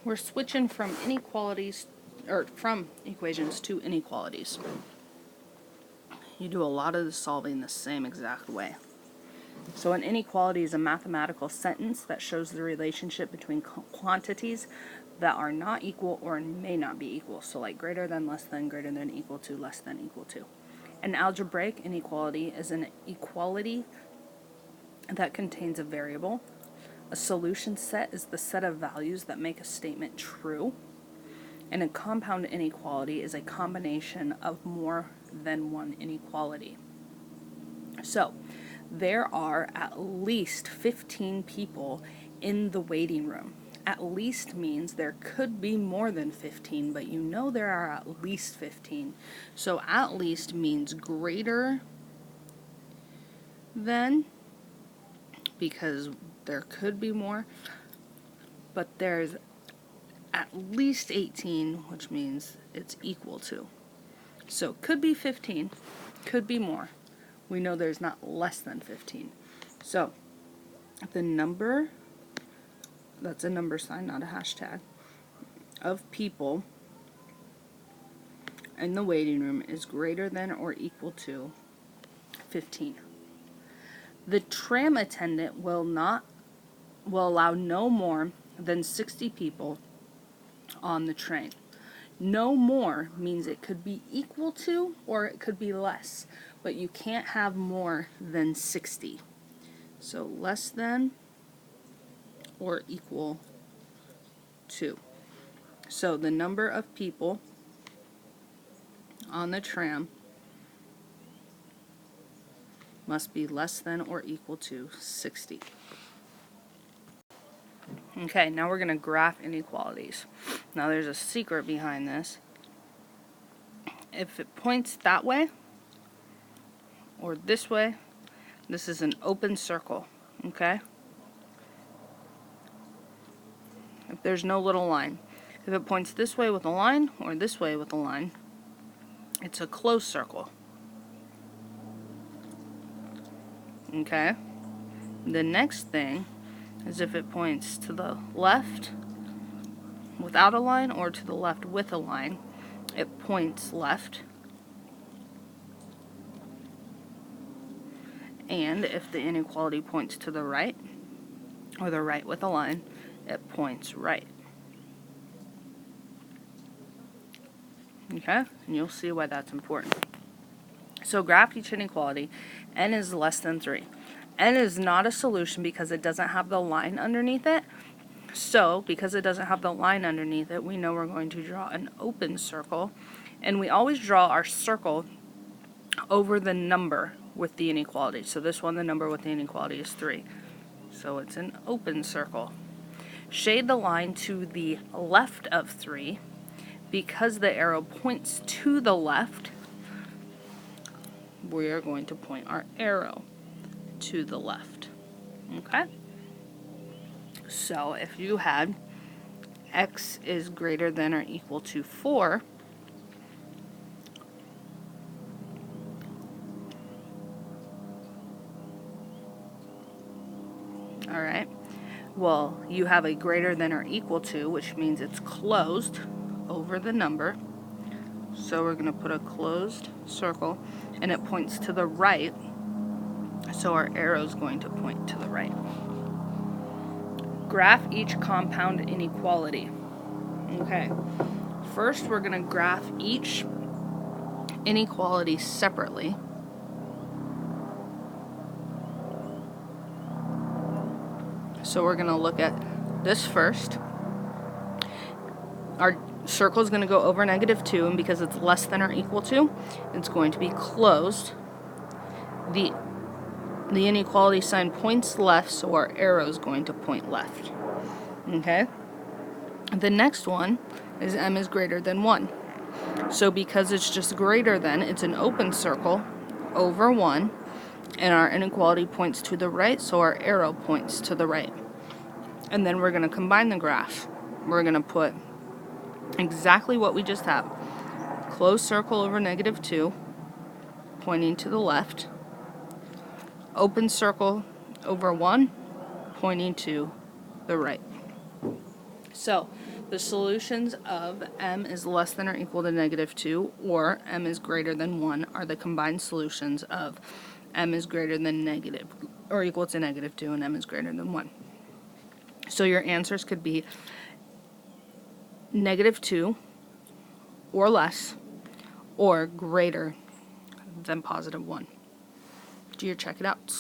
we're switching from inequalities, or from equations to inequalities. You do a lot of the solving the same exact way. So an inequality is a mathematical sentence that shows the relationship between quantities that are not equal or may not be equal. So like greater than, less than, greater than, equal to, less than, equal to. An algebraic inequality is an equality that contains a variable. A solution set is the set of values that make a statement true. And a compound inequality is a combination of more than one inequality. So, there are at least 15 people in the waiting room. At least means there could be more than 15, but you know there are at least 15. So at least means greater than, because there could be more, but there's at least 18, which means it's equal to. So could be 15, could be more. We know there's not less than 15. So the number, that's a number sign, not a hashtag, of people in the waiting room is greater than or equal to 15. The tram attendant will allow no more than 60 people on the train. No more means it could be equal to or it could be less, but you can't have more than 60. So less than or equal to. So the number of people on the tram must be less than or equal to 60. Okay, now we're going to graph inequalities. Now there's a secret behind this. If it points that way or this way, this is an open circle, okay? If there's no little line. If it points this way with a line or this way with a line, it's a closed circle. Okay? The next thing is if it points to the left without a line or to the left with a line, it points left. And if the inequality points to the right, or the right with a line, it points right. Okay? And you'll see why that's important. So graph each inequality. N is less than 3. N is not a solution because it doesn't have the line underneath it. So, because it doesn't have the line underneath it, we know we're going to draw an open circle. And we always draw our circle over the number with the inequality. So this one, the number with the inequality is 3. So it's an open circle. Shade the line to the left of 3. Because the arrow points to the left, we are going to point our arrow to the left. Okay? So if you had x is greater than or equal to 4, alright, well, you have a greater than or equal to, which means it's closed over the number. So we're going to put a closed circle, and it points to the right, so our arrow is going to point to the right. Graph each compound inequality. Okay, first we're going to graph each inequality separately. So we're going to look at this first. Our circle is going to go over -2, and because it's less than or equal to, it's going to be closed. The inequality sign points left, so our arrow is going to point left. Okay? The next one is m is greater than 1. So because it's just greater than, it's an open circle over 1, and our inequality points to the right, so our arrow points to the right. And then we're going to combine the graph. We're going to put exactly what we just have. Closed circle over -2, pointing to the left. Open circle over 1, pointing to the right. So The solutions of m is less than or equal to -2 or m is greater than 1 are the combined solutions of m is greater than negative or equal to -2 and m is greater than 1. So your answers could be -2 or less or greater than +1. Do your check it out.